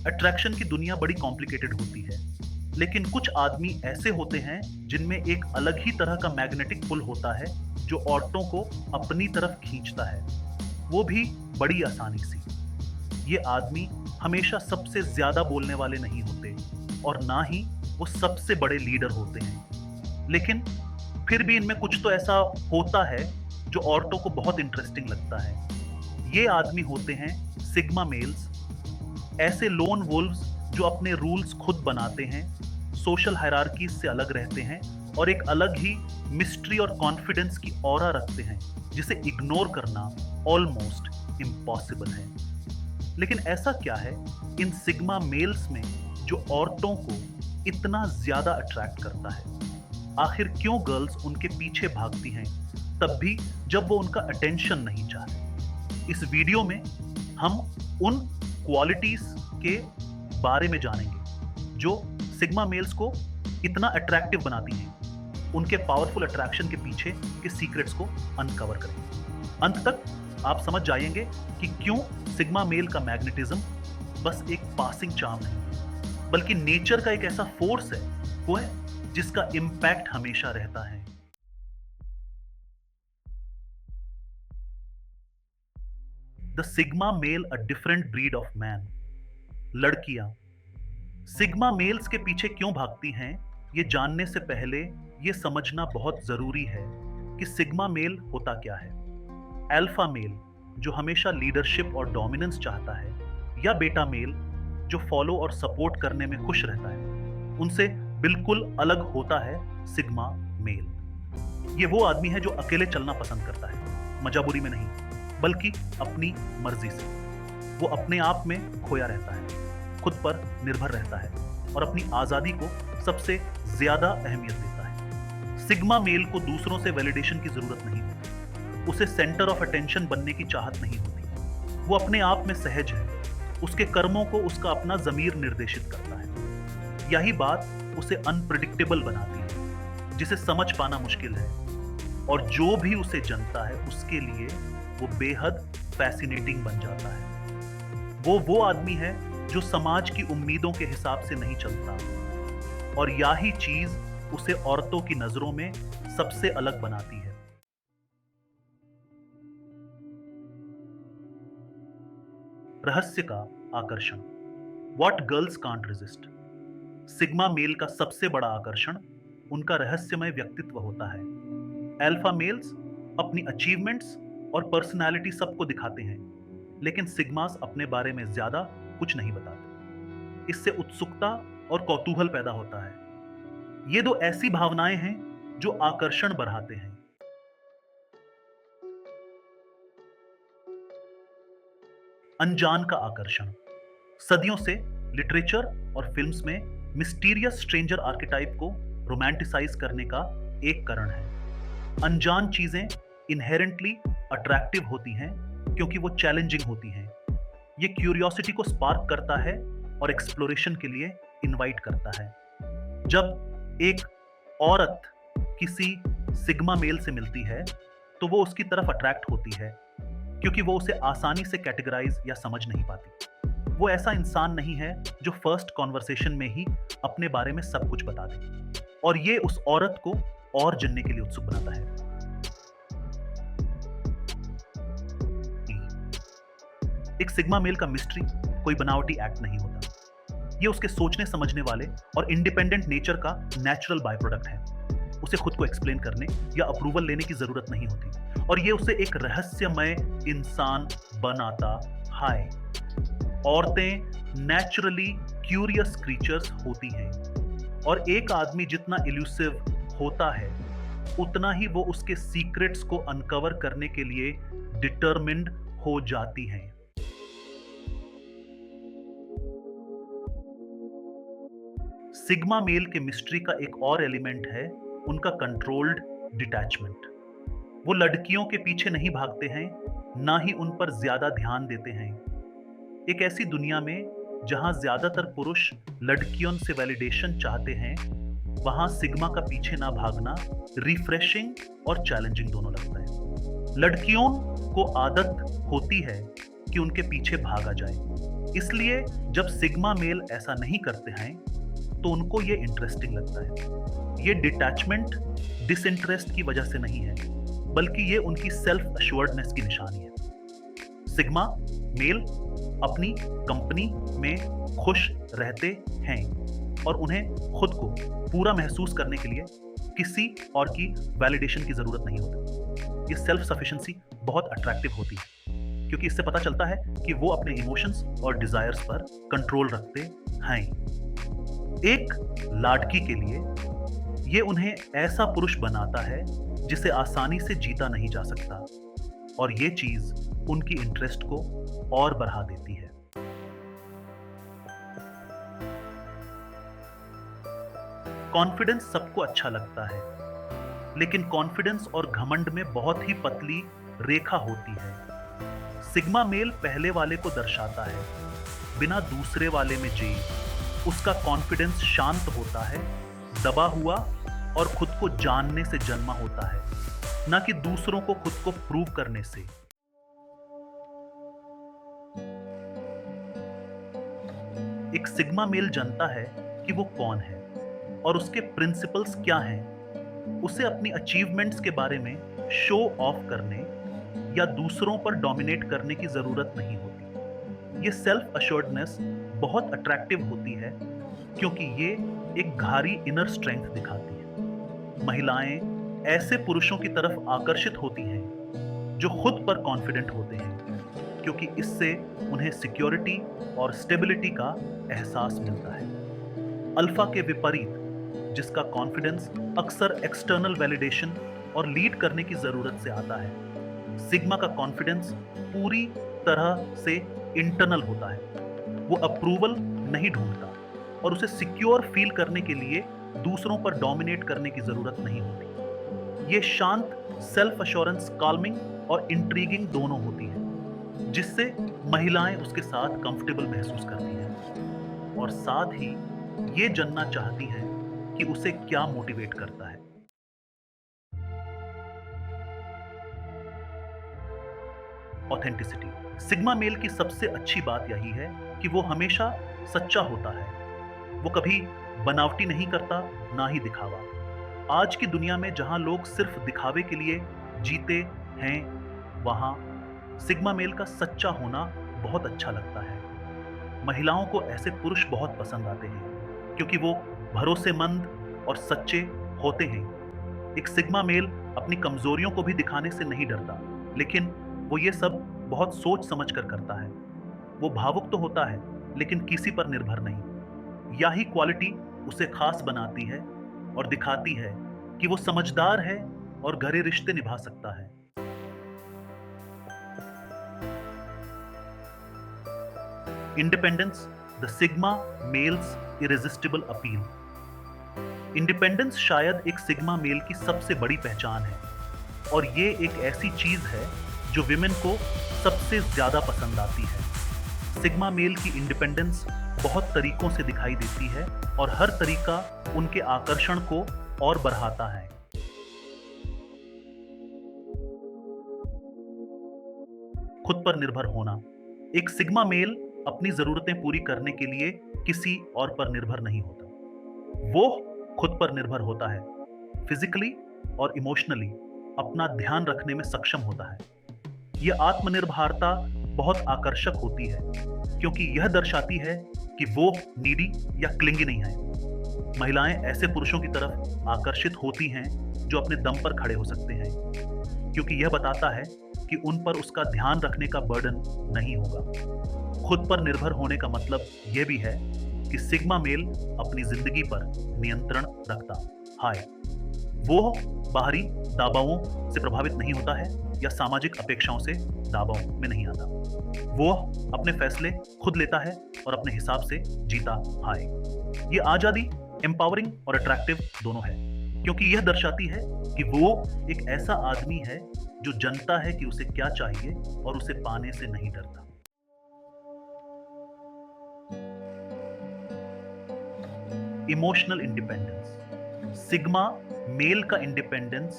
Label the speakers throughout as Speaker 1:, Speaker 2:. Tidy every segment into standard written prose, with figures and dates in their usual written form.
Speaker 1: Attraction की दुनिया बड़ी कॉम्प्लिकेटेड होती है, लेकिन कुछ आदमी ऐसे होते हैं जिनमें एक अलग ही तरह का मैग्नेटिक पुल होता है जो औरतों को अपनी तरफ खींचता है, वो भी बड़ी आसानी से। ये आदमी हमेशा सबसे ज्यादा बोलने वाले नहीं होते और ना ही वो सबसे बड़े लीडर होते हैं, लेकिन फिर भी इनमें कुछ तो ऐसा होता है जो औरतों को बहुत इंटरेस्टिंग लगता है। ये आदमी होते हैं सिग्मा मेल्स, ऐसे लोन वुल्व्स जो अपने रूल्स खुद बनाते हैं, सोशल हायरार्कीज से अलग रहते हैं और एक अलग ही मिस्ट्री और कॉन्फिडेंस की ऑरा रखते हैं जिसे इग्नोर करना ऑलमोस्ट इम्पॉसिबल है। लेकिन ऐसा क्या है इन सिग्मा मेल्स में जो औरतों को इतना ज्यादा अट्रैक्ट करता है? आखिर क्यों गर्ल्स उनके पीछे भागती हैं तब भी जब वो उनका अटेंशन नहीं चाहते? इस वीडियो में हम उन क्वालिटीज के बारे में जानेंगे जो सिग्मा मेल्स को इतना अट्रैक्टिव बनाती हैं, उनके पावरफुल अट्रैक्शन के पीछे के सीक्रेट्स को अनकवर करेंगे। अंत तक आप समझ जाएंगे कि क्यों सिग्मा मेल का मैग्नेटिज्म बस एक पासिंग चार्म नहीं, बल्कि नेचर का एक ऐसा फोर्स है, वो है जिसका इंपैक्ट हमेशा रहता है। The sigma male a different breed of man. लड़कियां सिग्मा मेल्स के पीछे क्यों भागती हैं, ये जानने से पहले ये समझना बहुत जरूरी है कि सिग्मा मेल होता क्या है। अल्फा मेल जो हमेशा लीडरशिप और डोमिनेंस चाहता है, या बेटा मेल जो फॉलो और सपोर्ट करने में खुश रहता है, उनसे बिल्कुल अलग होता है सिग्मा मेल। ये वो आदमी है जो अकेले चलना पसंद करता है, मजाबुरी में नहीं बल्कि अपनी मर्जी से। वो अपने आप में खोया रहता है, खुद पर निर्भर रहता है और अपनी आजादी को सबसे ज्यादा अहमियत देता है। सिग्मा मेल को दूसरों से वैलिडेशन की जरूरत नहीं होती, उसे सेंटर ऑफ अटेंशन बनने की चाहत नहीं होती। वो अपने आप में सहज है, उसके कर्मों को उसका अपना जमीर निर्देशित करता है। यही बात उसे अनप्रिडिक्टेबल बनाती है, जिसे समझ पाना मुश्किल है, और जो भी उसे जनता है उसके लिए वो बेहद फैसिनेटिंग बन जाता है। वो आदमी है जो समाज की उम्मीदों के हिसाब से नहीं चलता, और यही चीज उसे औरतों की नजरों में सबसे अलग बनाती है। रहस्य का आकर्षण। What girls can't resist। Sigma male का सबसे बड़ा आकर्षण उनका रहस्यमय व्यक्तित्व होता है। अल्फा मेल्स अपनी अचीवमेंट्स और पर्सनालिटी सबको दिखाते हैं, लेकिन सिग्मास अपने बारे में ज्यादा कुछ नहीं बताते। इससे उत्सुकता और कौतूहल पैदा होता है। ये दो ऐसी भावनाएं हैं जो आकर्षण बढ़ाते हैं। अनजान का आकर्षण। सदियों से लिटरेचर और फिल्म्स में मिस्टीरियस स्ट्रेंजर आर्केटाइप को रोमांटिसाइज करने का एक कारण है। अनजान चीजें इनहेरेंटली अट्रैक्टिव होती हैं क्योंकि वो चैलेंजिंग होती हैं। ये क्यूरियोसिटी को स्पार्क करता है और एक्सप्लोरेशन के लिए इनवाइट करता है। जब एक औरत किसी सिग्मा मेल से मिलती है तो वो उसकी तरफ अट्रैक्ट होती है क्योंकि वो उसे आसानी से कैटेगराइज या समझ नहीं पाती। वो ऐसा इंसान नहीं है जो फर्स्ट कॉन्वर्सेशन में ही अपने बारे में सब कुछ बता दे, और ये उस औरत को और जानने के लिए उत्सुक बनाता है। एक सिग्मा मेल का मिस्ट्री कोई बनावटी एक्ट नहीं होता। ये उसके सोचने समझने वाले और इंडिपेंडेंट नेचर का नेचुरल बाय प्रोडक्ट है। उसे खुद को एक्सप्लेन करने या अप्रूवल लेने की जरूरत नहीं होती, और ये उसे एक रहस्यमय इंसान बनाता है। औरतें नेचुरली क्यूरियस क्रीचर्स होती हैं, और एक आदमी जितना इल्यूसिव होता है उतना ही वो उसके सीक्रेट्स को अनकवर करने के लिए डिटरमिन्ड हो जाती हैं। सिग्मा मेल के मिस्ट्री का एक और एलिमेंट है उनका कंट्रोल्ड डिटैचमेंट। वो लड़कियों के पीछे नहीं भागते हैं, ना ही उन पर ज्यादा ध्यान देते हैं। एक ऐसी दुनिया में जहां ज्यादातर पुरुष लड़कियों से वैलिडेशन चाहते हैं, वहां सिग्मा का पीछे ना भागना रिफ्रेशिंग और चैलेंजिंग दोनों लगता है। लड़कियों को आदत होती है कि उनके पीछे भागा जाए, इसलिए जब सिग्मा मेल ऐसा नहीं करते हैं तो उनको ये इंटरेस्टिंग लगता है। ये डिटैचमेंट डिसइंटरेस्ट की वजह से नहीं है, बल्कि ये उनकी सेल्फ अश्योर्डनेस की निशानी है। सिग्मा मेल अपनी कंपनी में खुश रहते हैं और उन्हें खुद को पूरा महसूस करने के लिए किसी और की वैलिडेशन की जरूरत नहीं होती। ये सेल्फ सफिशिएंसी बहुत अट्रैक्टिव होती है, क्योंकि इससे पता चलता है कि वो अपने इमोशंस और डिजायर्स पर कंट्रोल रखते हैं। एक लाडकी के लिए ये उन्हें ऐसा पुरुष बनाता है जिसे आसानी से जीता नहीं जा सकता, और ये चीज उनकी इंटरेस्ट को और बढ़ा देती है। कॉन्फिडेंस सबको अच्छा लगता है, लेकिन कॉन्फिडेंस और घमंड में बहुत ही पतली रेखा होती है। सिग्मा मेल पहले वाले को दर्शाता है, बिना दूसरे वाले में जे उसका कॉन्फिडेंस शांत होता है, दबा हुआ और खुद को जानने से जन्मा होता है, ना कि दूसरों को खुद को प्रूव करने से। एक सिग्मा मेल जानता है कि वो कौन है और उसके प्रिंसिपल्स क्या हैं। उसे अपनी अचीवमेंट्स के बारे में शो ऑफ करने या दूसरों पर डोमिनेट करने की जरूरत नहीं होती। ये सेल्फ अश्योर्डनेस बहुत अट्रैक्टिव होती है, क्योंकि ये एक भारी इनर स्ट्रेंथ दिखाती है। महिलाएं ऐसे पुरुषों की तरफ आकर्षित होती हैं जो खुद पर कॉन्फिडेंट होते हैं, क्योंकि इससे उन्हें सिक्योरिटी और स्टेबिलिटी का एहसास मिलता है। अल्फा के विपरीत, जिसका कॉन्फिडेंस अक्सर एक्सटर्नल वैलिडेशन और लीड करने की जरूरत से आता है, सिग्मा का कॉन्फिडेंस पूरी तरह से इंटरनल होता है। वो अप्रूवल नहीं ढूंढता और उसे सिक्योर फील करने के लिए दूसरों पर डोमिनेट करने की जरूरत नहीं होती। ये शांत, सेल्फ अश्योरेंस, काल्मिंग और इंट्रीगिंग दोनों होती है, जिससे महिलाएं उसके साथ कंफर्टेबल महसूस करती हैं और साथ ही ये जानना चाहती हैं कि उसे क्या मोटिवेट करता है। ऑथेंटिसिटी सिग्मा मेल की सबसे अच्छी बात यही है कि वो हमेशा सच्चा होता है। वो कभी बनावटी नहीं करता, ना ही दिखावा। आज की दुनिया में जहां लोग सिर्फ दिखावे के लिए जीते हैं, वहां सिग्मा मेल का सच्चा होना बहुत अच्छा लगता है। महिलाओं को ऐसे पुरुष बहुत पसंद आते हैं, क्योंकि वो भरोसेमंद और सच्चे होते हैं। एक सिग्मा मेल अपनी कमजोरियों को भी दिखाने से नहीं डरता, लेकिन वो ये सब बहुत सोच समझ कर करता है। वो भावुक तो होता है, लेकिन किसी पर निर्भर नहीं। यही क्वालिटी उसे खास बनाती है और दिखाती है कि वो समझदार है और गहरे रिश्ते निभा सकता है। Independence, the sigma males irresistible appeal. Independence शायद एक सिग्मा मेल की सबसे बड़ी पहचान है, और ये एक ऐसी चीज है जो विमेन को सबसे ज्यादा पसंद आती है। सिग्मा मेल की इंडिपेंडेंस बहुत तरीकों से दिखाई देती है, और हर तरीका उनके आकर्षण को और बढ़ाता है। खुद पर निर्भर होना। एक सिग्मा मेल अपनी जरूरतें पूरी करने के लिए किसी और पर निर्भर नहीं होता। वो खुद पर निर्भर होता है, फिजिकली और इमोशनली अपना ध्यान रखने में सक्षम होता है। यह आत्मनिर्भरता बहुत आकर्षक होती है, क्योंकि यह दर्शाती है कि वो नीडी या क्लिंगी नहीं है। महिलाएं ऐसे पुरुषों की तरफ आकर्षित होती हैं जो अपने दम पर खड़े हो सकते हैं, क्योंकि यह बताता है कि उन पर उसका ध्यान रखने का बर्डन नहीं होगा। खुद पर निर्भर होने का मतलब यह भी है कि सिग्मा मेल अपनी जिंदगी पर नियंत्रण रखता है। वो बाहरी दबावों से प्रभावित नहीं होता है या सामाजिक अपेक्षाओं से दबाव में नहीं आता। वो अपने फैसले खुद लेता है और अपने हिसाब से जीता है। ये आजादी एम्पावरिंग और अट्रैक्टिव दोनों है, क्योंकि यह दर्शाती है कि वो एक ऐसा आदमी है जो जानता है कि उसे क्या चाहिए और उसे पाने से नहीं डरता। Emotional independence. सिग्मा मेल का इंडिपेंडेंस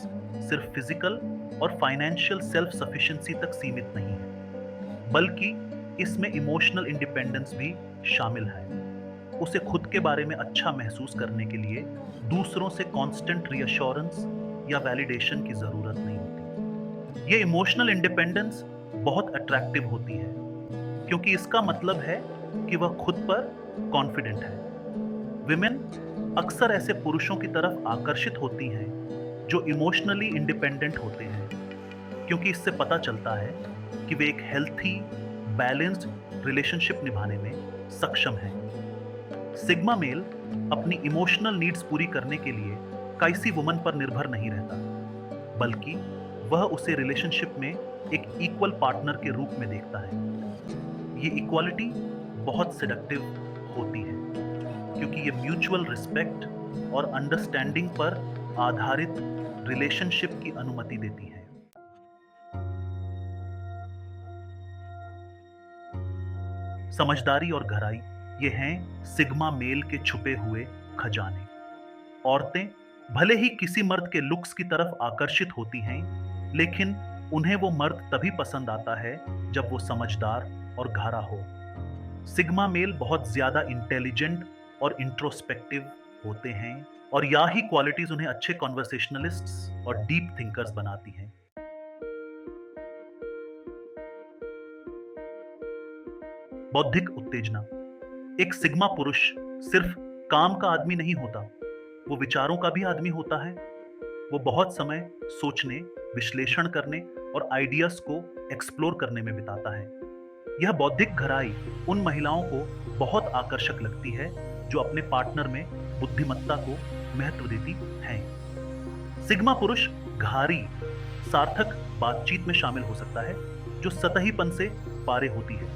Speaker 1: सिर्फ फिजिकल और फाइनेंशियल सेल्फ सफिशिएंसी तक सीमित नहीं है, बल्कि इसमें इमोशनल इंडिपेंडेंस भी शामिल है। उसे खुद के बारे में अच्छा महसूस करने के लिए दूसरों से कांस्टेंट रीअश्योरेंस या वैलिडेशन की जरूरत नहीं होती। ये इमोशनल इंडिपेंडेंस बहुत अट्रैक्टिव होती है क्योंकि इसका मतलब है कि वह खुद पर कॉन्फिडेंट है। विमेन अक्सर ऐसे पुरुषों की तरफ आकर्षित होती हैं जो इमोशनली इंडिपेंडेंट होते हैं, क्योंकि इससे पता चलता है कि वे एक हेल्थी, बैलेंस्ड रिलेशनशिप निभाने में सक्षम हैं। सिग्मा मेल अपनी इमोशनल नीड्स पूरी करने के लिए किसी वुमन पर निर्भर नहीं रहता, बल्कि वह उसे रिलेशनशिप में एक इक्वल पार्टनर के रूप में देखता है। ये इक्वालिटी बहुत सेडक्टिव होती है क्योंकि ये म्यूचुअल रिस्पेक्ट और अंडरस्टैंडिंग पर आधारित रिलेशनशिप की अनुमति देती है। समझदारी और गहराई, ये हैं सिग्मा मेल के छुपे हुए खजाने। औरतें भले ही किसी मर्द के लुक्स की तरफ आकर्षित होती हैं, लेकिन उन्हें वो मर्द तभी पसंद आता है जब वो समझदार और गहरा हो। सिग्मा मेल बहुत ज्यादा इंटेलिजेंट और इंट्रोस्पेक्टिव होते हैं, और यही क्वालिटीज उन्हें अच्छे कॉन्वर्सेशनलिस्ट्स और डीप थिंकर्स बनाती हैं। बौद्धिक उत्तेजना, एक सिग्मा पुरुष सिर्फ काम का आदमी नहीं होता, वो विचारों का भी आदमी होता है। वो बहुत समय सोचने, विश्लेषण करने और आइडियाज को एक्सप्लोर करने में बिताता है। यह बौद्धिक गहराई उन महिलाओं को बहुत आकर्षक लगती है जो अपने पार्टनर में बुद्धिमत्ता को महत्व देती हैं। सिग्मा पुरुष गहरी, सार्थक बातचीत में शामिल हो सकता है जो सतहीपन से पारे होती है,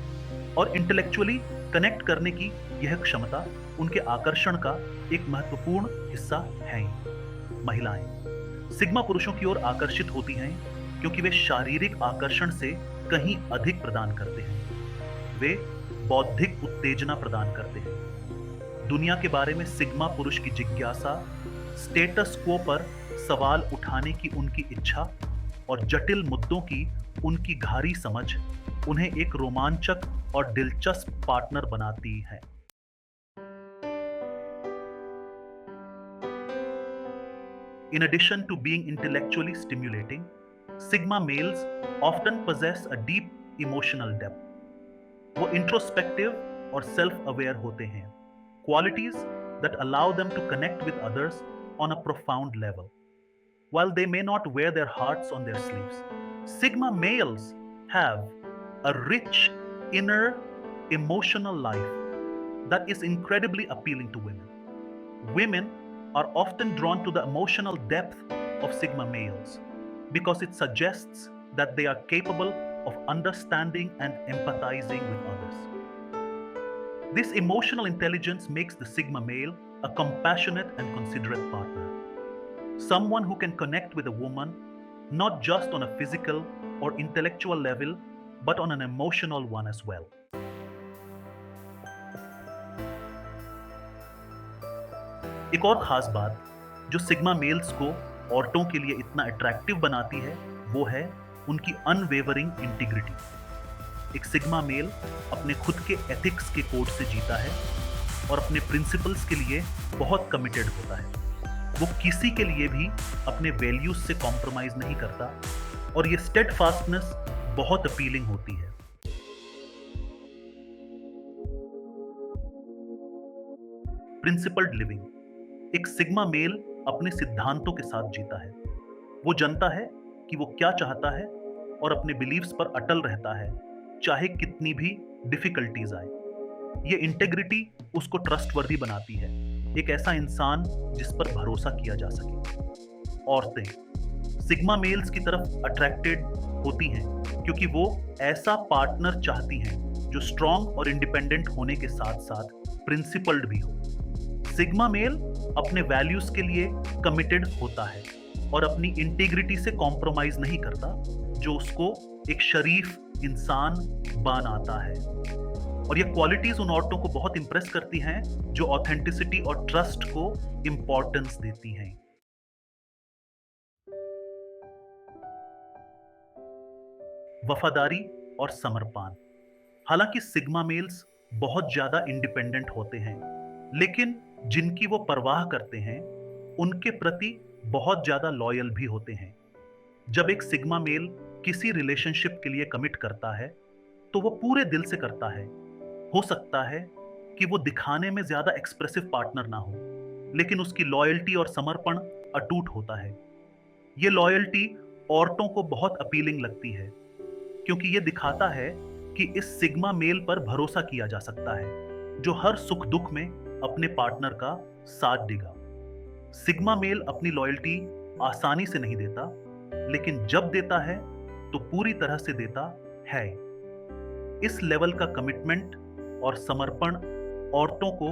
Speaker 1: और इंटेलेक्चुअली कनेक्ट करने की यह क्षमता उनके आकर्षण का एक महत्वपूर्ण हिस्सा है। महिलाएं सिग्मा पुरुषों की ओर आकर्षित होती हैं क्योंकि वे शारीरिक आकर्षण से कहीं अधिक प्रदान करते हैं। वे बौद्धिक उत्तेजना प्रदान करते हैं। दुनिया के बारे में सिग्मा पुरुष की जिज्ञासा, स्टेटस क्वो पर सवाल उठाने की उनकी इच्छा और जटिल मुद्दों की उनकी गहरी समझ उन्हें एक रोमांचक और दिलचस्प पार्टनर बनाती है। In addition to being intellectually stimulating, Sigma males often possess a deep emotional depth. वो इंट्रोस्पेक्टिव और सेल्फ अवेयर होते हैं, qualities that allow them to connect with others on a profound level. While they may not wear their hearts on their sleeves, Sigma males have a rich inner emotional life that is incredibly appealing to women. Women are often drawn to the emotional depth of Sigma males because it suggests that they are capable of understanding and empathizing with others. This emotional intelligence makes the Sigma male a compassionate and considerate partner. Someone who can connect with a woman not just on a physical or intellectual level, but on an emotional one as well. एक और खास बात जो sigma mails को औरतों के लिए इतना अट्रैक्टिव बनाती है, वो है उनकी अनवेवरिंग इंटीग्रिटी। एक सिग्मा मेल अपने खुद के एथिक्स के कोड से जीता है और अपने प्रिंसिपल्स के लिए बहुत कमिटेड होता है। वो किसी के लिए भी अपने वैल्यूज से कॉम्प्रोमाइज नहीं करता, और ये स्टेडफास्टनेस बहुत अपीलिंग होती है। प्रिंसिपल्ड लिविंग, एक सिग्मा मेल अपने सिद्धांतों के साथ जीता है। वो जानता है कि वो क्या चाहता है और अपने बिलीव्स पर अटल रहता है, चाहे कितनी भी डिफिकल्टीज आए। ये इंटेग्रिटी उसको ट्रस्टवर्दी बनाती है, एक ऐसा इंसान जिस पर भरोसा किया जा सके। औरतें सिग्मा मेल्स की तरफ अट्रैक्टेड होती हैं क्योंकि वो ऐसा पार्टनर चाहती हैं जो स्ट्रांग और इंडिपेंडेंट होने के साथ साथ प्रिंसिपल्ड भी हो। सिग्मा मेल अपने वैल्यूज के लिए कमिटेड होता है और अपनी इंटीग्रिटी से कॉम्प्रोमाइज नहीं करता, जो उसको एक शरीफ इंसान बनाता है। और ये क्वालिटीज उन औरतों को बहुत इंप्रेस करती हैं जो ऑथेंटिसिटी और ट्रस्ट को इंपॉर्टेंस देती हैं। वफादारी और समर्पण, हालांकि सिग्मा मेल्स बहुत ज्यादा इंडिपेंडेंट होते हैं, लेकिन जिनकी वो परवाह करते हैं उनके प्रति बहुत ज्यादा लॉयल भी होते हैं। जब एक सिग्मा मेल किसी रिलेशनशिप के लिए कमिट करता है तो वो पूरे दिल से करता है। हो सकता है कि वो दिखाने में ज्यादा एक्सप्रेसिव पार्टनर ना हो, लेकिन उसकी लॉयल्टी और समर्पण अटूट होता है। ये लॉयल्टी औरतों को बहुत अपीलिंग लगती है, क्योंकि ये दिखाता है कि इस सिग्मा मेल पर भरोसा किया जा सकता है, जो हर सुख दुख में अपने पार्टनर का साथ देगा। सिग्मा मेल अपनी लॉयल्टी आसानी से नहीं देता, लेकिन जब देता है तो पूरी तरह से देता है। इस लेवल का कमिटमेंट और समर्पण औरतों को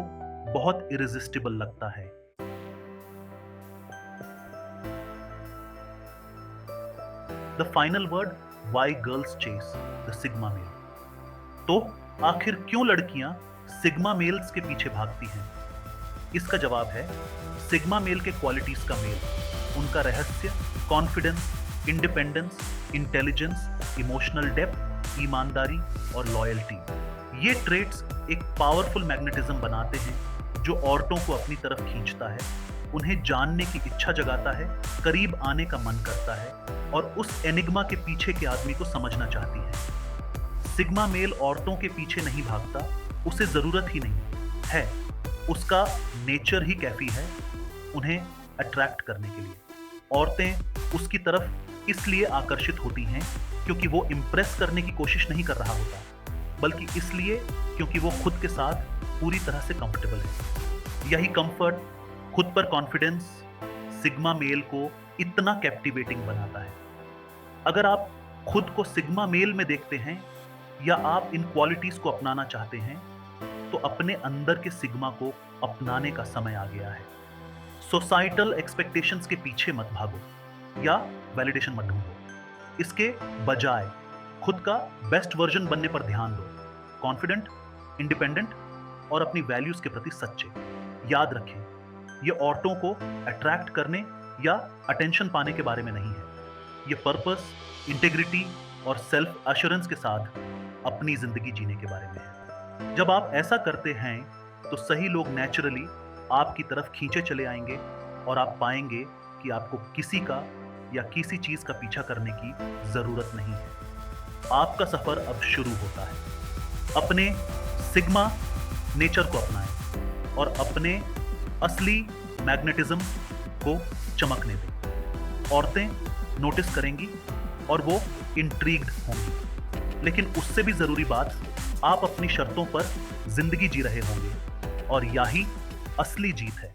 Speaker 1: बहुत इरेजिस्टिबल लगता है। The final word, why girls chase the sigma male. तो आखिर क्यों लड़कियां सिग्मा मेल्स के पीछे भागती हैं? इसका जवाब है सिग्मा मेल के क्वालिटीज का मेल, उनका रहस्य, confidence, independence, intelligence, emotional depth, ईमानदारी और लॉयल्टी। ये ट्रेट्स एक पावरफुल मैग्नेटिज्म बनाते हैं जो औरतों को अपनी तरफ खींचता है, उन्हें जानने की इच्छा जगाता है, करीब आने का मन करता है और उस एनिग्मा के पीछे के आदमी को समझना चाहती है। सिग्मा मेल औरतों के पीछे नहीं भागता, उसे जरूरत ही नहीं है, उसका नेचर ही कैफी है उन्हें अट्रैक्ट करने के लिए। औरतें उसकी तरफ इसलिए आकर्षित होती हैं क्योंकि वो इम्प्रेस करने की कोशिश नहीं कर रहा होता, बल्कि इसलिए क्योंकि वो खुद के साथ पूरी तरह से कंफर्टेबल है। यही कंफर्ट, खुद पर कॉन्फिडेंस सिग्मा मेल को इतना कैप्टिवेटिंग बनाता है। अगर आप खुद को सिग्मा मेल में देखते हैं या आप इन क्वालिटीज को अपनाना चाहते हैं, तो अपने अंदर के सिग्मा को अपनाने का समय आ गया है। सोसाइटल एक्सपेक्टेशंस के पीछे मत भागो या वैलिडेशन मत ढूंढो। इसके बजाय खुद का बेस्ट वर्जन बनने पर ध्यान दो। कॉन्फिडेंट, इंडिपेंडेंट और अपनी वैल्यूज के प्रति सच्चे। याद रखें, ये औरतों को अट्रैक्ट करने या अटेंशन पाने के बारे में नहीं है। ये पर्पस, इंटेग्रिटी और सेल्फ एश्योरेंस के साथ अपनी जिंदगी जीने के बारे में है। जब आप ऐसा करते हैं तो सही लोग नेचुरली आपकी तरफ खींचे चले आएंगे और आप पाएंगे कि आपको किसी का या किसी चीज का पीछा करने की जरूरत नहीं है। आपका सफर अब शुरू होता है। अपने सिग्मा नेचर को अपनाएं और अपने असली मैग्नेटिज्म को चमकने दें। औरतें नोटिस करेंगी और वो इंट्रीग्ड होंगी, लेकिन उससे भी जरूरी बात, आप अपनी शर्तों पर जिंदगी जी रहे होंगे और यही असली जीत है।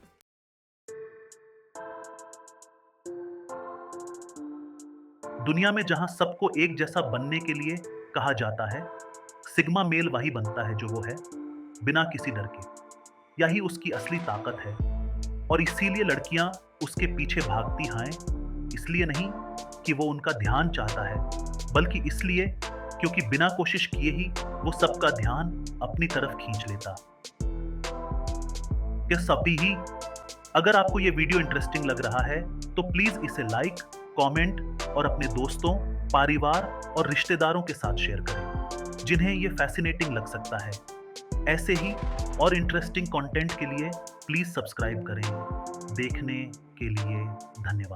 Speaker 1: दुनिया में जहां सबको एक जैसा बनने के लिए कहा जाता है, सिग्मा मेल वही बनता है जो वो है, बिना किसी डर के। यही उसकी असली ताकत है और इसीलिए लड़कियां उसके पीछे भागती हैं। इसलिए नहीं कि वो उनका ध्यान चाहता है, बल्कि इसलिए क्योंकि बिना कोशिश किए ही वो सबका ध्यान अपनी तरफ खींच लेता। क्या सभी ही? अगर आपको ये वीडियो इंटरेस्टिंग लग रहा है तो प्लीज इसे लाइक, कमेंट और अपने दोस्तों, परिवार और रिश्तेदारों के साथ शेयर करें जिन्हें ये फैसिनेटिंग लग सकता है। ऐसे ही और इंटरेस्टिंग कंटेंट के लिए प्लीज सब्सक्राइब करें। देखने के लिए धन्यवाद।